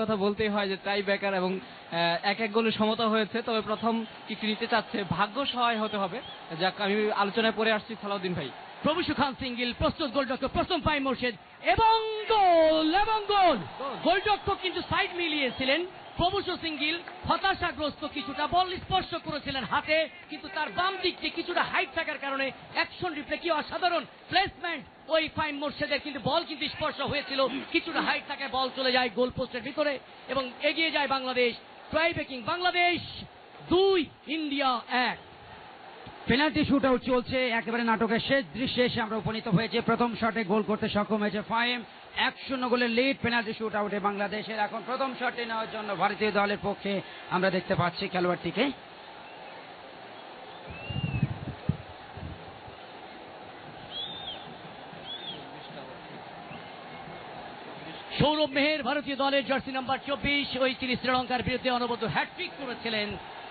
কথা বলতেই হয় যে টাই ব্রেকার এবং এক এক গোলে সমতা হয়েছে। তবে প্রথম কিকটি নিতে চাচ্ছে, ভাগ্য সহায় হতে হবে। যাক, আমি আলোচনায় পরে আসছি। সালাউদ্দিন ভাই, প্রভুষু খান সিঙ্গিল, প্রস্তুত গোলরক্ষক প্রথম ফাইম মোর্শেদ এবং গোল এবং গোল। গোলরক্ষক কিন্তু সাইড মিলিয়েছিলেন। প্রভুষু সিঙ্গিল হতাশাগ্রস্ত, কিছুটা বল স্পর্শ করেছিলেন হাতে, কিন্তু তার বাম দিকটি কিছুটা হাইট থাকার কারণে অ্যাকশন রিপ্লে কি অসাধারণ প্লেসমেন্ট ওই ফাইম মোর্শেদের, কিন্তু বল কিন্তু স্পর্শ হয়েছিল, কিছুটা হাইট থাকায় বল চলে যায় গোল পোস্টের ভিতরে এবং এগিয়ে যায় Bangladesh. Try breaking Bangladesh 2, India 1। Penalty shoot out চলছে, একেবারে নাটকের শেষ দৃশ্যে এসে আমরা উপনীত হয়েছে। প্রথম শটে গোল করতে সক্ষম হয়েছে ফাহিম। 1-0 গোলের লিড পেনাল্টি শুট আউটে বাংলাদেশের। এখন প্রথম শটে নেওয়ার জন্য ভারতীয় দলের পক্ষে আমরা দেখতে পাচ্ছি খেলোয়াড়টিকে। সৌরভ মেহের ভারতীয় দলের জার্সি নাম্বার 24, ওই তিনি শ্রীলঙ্কার বিরুদ্ধে অনবদ্য হ্যাটট্রিক করেছিলেন।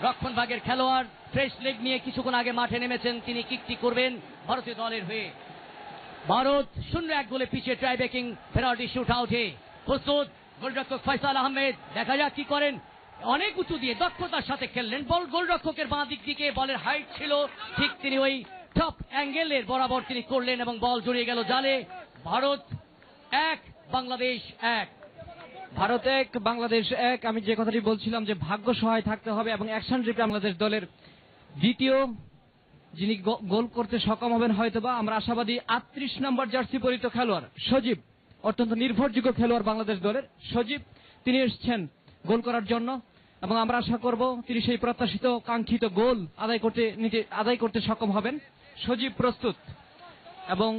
রক্ষণভাগের খেলোয়াড় ফ্রেশ লেগ নিয়ে কিছুক্ষণ আগে মাঠে নেমেছেন, তিনি কিকটি করবেন ভারতীয় দলের হয়ে। ভারত 0-1 গোলে পিছিয়ে ট্রাই ব্রেকিং পেনাল্টি শুট আউটে। প্রস্তুত গোলরক্ষক ফয়সাল আহমেদ, দেখা যাক কি করেন। অনেক উঁচু দিয়ে দক্ষতার সাথে খেললেন। বল গোলরক্ষকের বাঁ দিক দিকে, বলের হাইট ছিল ঠিক, তিনি ওই টপ অ্যাঙ্গেলের বরাবর তিনি করলেন এবং বল জড়িয়ে গেল জালে। ভারত 1, বাংলাদেশ 1। ভারত 1, বাংলাদেশ 1। আমি যে কথাটি বলছিলাম যে ভাগ্য সহায় থাকতে হবে এবং অ্যাকশন রিপ্লে বাংলাদেশ দলের দ্বিতীয় যিনি গোল করতে সক্ষম হবেন হয়তোবা, আমরা আশাবাদী। 38 নম্বর জার্সি পরিহিত খেলোয়াড় সজীব, অত্যন্ত নির্ভরযোগ্য খেলোয়াড় বাংলাদেশ দলের সজীব, তিনি এসেছেন গোল করার জন্য এবং আমরা আশা করব তিনি সেই প্রত্যাশিত কাঙ্ক্ষিত গোল আদায় করতে সক্ষম হবেন। সজীব প্রস্তুত এবং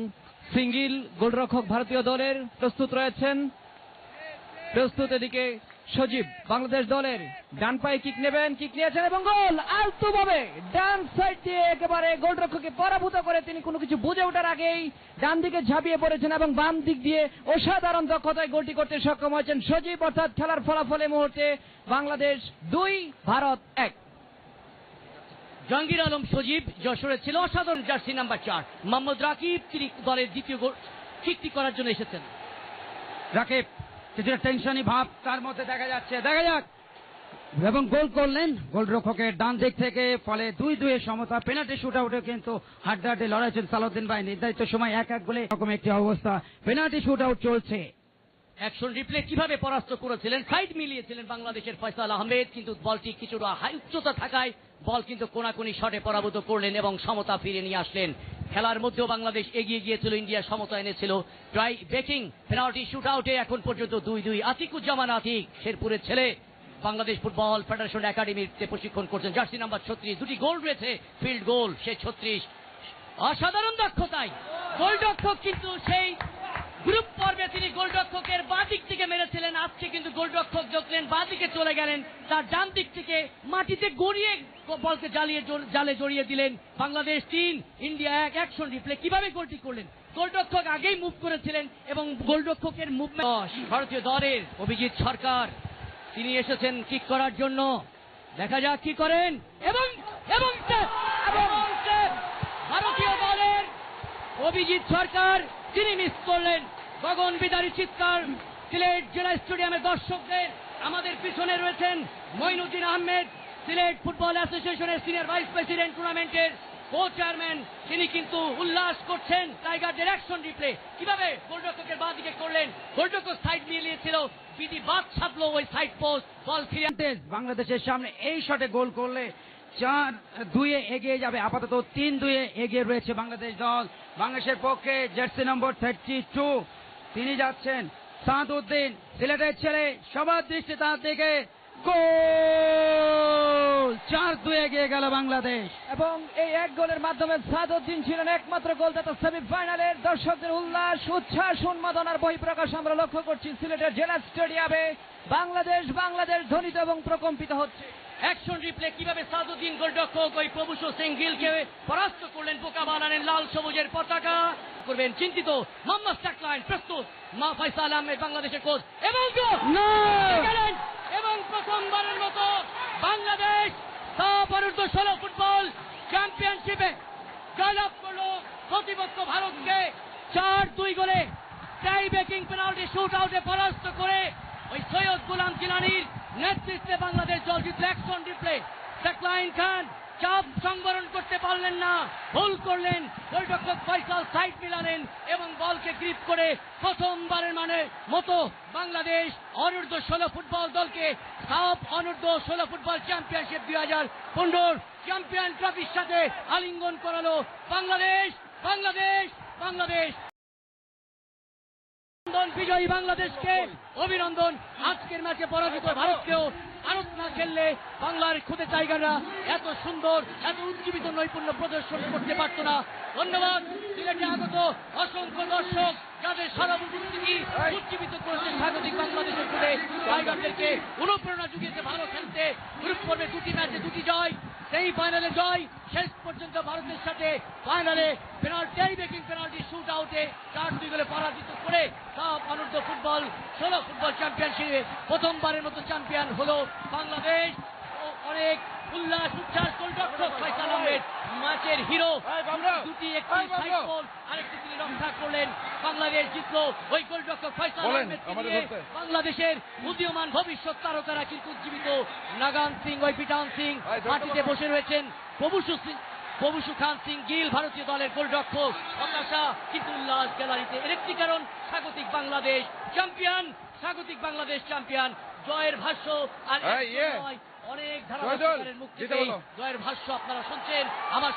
সিঙ্গিল গোলরক্ষক ভারতীয় দলের প্রস্তুত রয়েছেন। প্রস্তুত এদিকে সজীব বাংলাদেশ দলের, ডান পায়ে কিক নেবেন, কিক নিয়েছেন এবং গোল। আলতো ভাবে ডান সাইড দিয়ে একেবারে গোলরক্ষককে পরাভূত করে তিনি কোনো কিছু বুঝে ওঠার আগেই ডান দিকে ঝাঁপিয়ে পড়েছেন এবং বাম দিক দিয়ে অসাধারণ দক্ষতায় গোলটি করতে সক্ষম হয়েছেন সজীব। অর্থাৎ খেলার ফলাফল এই মুহূর্তে বাংলাদেশ 2, ভারত 1। জাহাঙ্গীর আলম সজীব যশোরের ছিল, অসাধারণ জার্সি নাম্বার 4। মোহাম্মদ রাকিব তিনি দলের দ্বিতীয় কিকটি করার জন্য এসেছেন। রাকিব কিছুটা টেনশনই ভাব তার মধ্যে দেখা যাচ্ছে, দেখা যাক। এবং গোল করলেন গোলরক্ষকের ডান দিক থেকে, ফলে 2-2 সমতা। পেনাল্টি শুট আউটে কিন্তু হাড্ডাহাড্ডি লড়াইছেন সালাউদ্দিন ভাই। নির্ধারিত সময় 1-1 গোলে এরকম একটি অবস্থা। পেনাল্টি শুট আউট চলছে। অ্যাকশন রিপ্লে কিভাবে পরাস্ত করেছিলেন, সাইড মিলিয়েছিলেন বাংলাদেশের ফয়সাল আহমেদ, কিন্তু বলটি কিছুটা হাই উচ্চতা থাকায় বল কিন্তু কোনাকুনি শটে পরাভূত করলেন এবং সমতা ফিরে নিয়ে আসলেন। খেলার মধ্যেও বাংলাদেশ এগিয়ে গিয়েছিল, ইন্ডিয়া সমতা এনেছিল। ট্রাই ব্রেকিং পেনাল্টি শুট আউটে এখন পর্যন্ত 2-2। আতিকুজ্জামান আতিক, শেরপুরের ছেলে, বাংলাদেশ ফুটবল ফেডারেশন একাডেমিতে প্রশিক্ষণ করছেন, জার্সি নাম্বার 36। 2টি গোল রয়েছে, ফিল্ড গোল, সে 36। অসাধারণ দক্ষতায় গোলরক্ষক কিন্তু সেই গ্রুপ পর্বে তিনি গোলরক্ষকের বাঁ দিক থেকে মেরেছিলেন, আজকে কিন্তু গোলরক্ষক দেখলেন বাঁ দিকে চলে গেলেন, তার ডান দিক থেকে মাটিতে গড়িয়ে বলকে জালে জড়িয়ে দিলেন। বাংলাদেশ 3, ইন্ডিয়া 1। অ্যাকশন রিপ্লে কিভাবে গোলটি করলেন, গোলরক্ষক আগেই মুভ করেছিলেন এবং গোলরক্ষকের মুভমেন্ট। ভারতীয় দলের অভিজিৎ সরকার, তিনি এসেছেন কিক করার জন্য, দেখা যাক কি করেন এবং এবং ভারতীয় দলের অভিজিৎ সরকার তিনি মিস করলেন। গগন বিদারী চিৎকার সিলেট জেলা স্টেডিয়ামের দর্শকদের। আমাদের পিছনে রয়েছেন মঈনুদ্দিন আহমেদ, সিলেট ফুটবল অ্যাসোসিয়েশনের সিনিয়র ভাইস প্রেসিডেন্ট, টুর্নামেন্টের কো চেয়ারম্যান, তিনি কিন্তু উল্লাস করছেন। টাইগারদের অ্যাকশন রিপ্লে কিভাবে গোলরক্ষকের বাঁ দিকে করলেন, গোলরক্ষক সাইড মিলিয়েছিল, বিধি বাদ ছাপলো ওই সাইড পোস্ট, বল ফিরে বাংলাদেশের সামনে এই শটে গোল করলে 4-2 এগিয়ে যাবে। আপাতত 3-2 এগিয়ে রয়েছে বাংলাদেশ দল। বাংলাদেশের পক্ষে জার্সি নম্বর 32 তিনি যাচ্ছেন সাদউদ্দিন, সিলেটের ছেলে, সবার দৃষ্টি তার দিকে। গোল! 4-2 এগিয়ে গেল বাংলাদেশ এবং এই 1 গোলের মাধ্যমে সাদউদ্দিন ছিলেন একমাত্র গোলদাতা সেমিফাইনালের। দর্শকদের উল্লাস, উচ্ছ্বাস, উন্মাদনার বহিঃপ্রকাশ আমরা লক্ষ্য করছি সিলেটের জেলা স্টেডিয়ামে। বাংলাদেশ ধ্বনিত এবং প্রকম্পিত হচ্ছে। অ্যাকশন রিপ্লে কিভাবে সাদউদ্দিন গোলরক্ষক ওই প্রভুষু সিঙ্গিলকে পরাস্ত করলেন, বোকা বানালেন লাল সবুজের পতাকা করবেন চিন্তিত মোহাম্মদ সাকলাইন। প্রস্তুত ফয়সাল আহমেদ, বাংলাদেশের কোচ, এবং এবং প্রথমবারের মতো বাংলাদেশ অনূর্ধ্ব 16 ফুটবল চ্যাম্পিয়নশিপে জয়লাভ করল প্রতিপক্ষ ভারতকে 4-2 গোলে। টাই ব্রেকিং পেনাল্টি শুট আউটে পরাস্ত করে ওই সৈয়দ গোলাম জিলানির নেতৃত্বে বাংলাদেশ দল জিতল। অ্যাকশন রিপ্লে, সাকলাইন খান চাপ সংবরণ করতে পারলেন না, ভুল করলেন। গোলরক্ষক ফয়সাল সাইড মিলালেন এবং বলকে গ্রিপ করে প্রথমবারের মতো বাংলাদেশ অনূর্ধ্ব 16 ফুটবল দলকে সাফ অনূর্ধ্ব 16 ফুটবল চ্যাম্পিয়নশিপ 2015 চ্যাম্পিয়ন ট্রফির সাথে আলিঙ্গন করালো বাংলাদেশ। বাংলাদেশ বাংলাদেশ বিজয়ী বাংলাদেশকে অভিনন্দন। আজকের ম্যাচে পরাজিত ভারতকেও ভারত না খেললে বাংলার খুদে টাইগাররা এত সুন্দর এত উজ্জীবিত নৈপুণ্য প্রদর্শন করতে পারত না। ধন্যবাদ সিলেটে আগত অসংখ্য দর্শক যাদের সারা উপস্থিতি উজ্জীবিত করেছে স্বাগতিক বাংলাদেশের খুদে টাইগারদেরকে অনুপ্রেরণা জুগিয়েছে ভালো খেলতে। গ্রুপ পর্বে 2টি ম্যাচে 2টি জয়, সেমিফাইনালে জয়, শেষ পর্যন্ত ভারতের সাথে ফাইনালে পেনাল্টি শুট আউটে 4-2 গোলে পরাজিত করে সাফ অনূর্ধ্ব 16 ফুটবল চ্যাম্পিয়নশিপে প্রথমবারের মতো চ্যাম্পিয়ন হলো বাংলাদেশ। অনেক উল্লাস উচ্ছ্বাস। গোলরক্ষক ফয়সাল আহমেদ ম্যাচের হিরো, দুটি একটি সাইড বল আরেকটি তিনি রক্ষা করলেন। বাংলাদেশ জিতলো। ওই গোলরক্ষক ফয়সাল আহমেদ বাংলাদেশের উদীয়মান ভবিষ্যৎ তারকারা কিন্তু উজ্জীবিত। নাগান সিং, ওই পিটান সিং মাটিতে বসে রয়েছেন। প্রভুষু খান সিং গিল ভারতীয় দলের গোলরক্ষক। হতাশা কিন্তু উল্লাস গ্যালারিতে। এর একটি কারণ স্বাগতিক বাংলাদেশ চ্যাম্পিয়ন। স্বাগতিক বাংলাদেশ চ্যাম্পিয়ন। জয়ের ভাষ্য আর অনেক ধারাবাহিকের মুখ থেকে জয়ের ভাষ্য আপনারা শুনছেন। আমার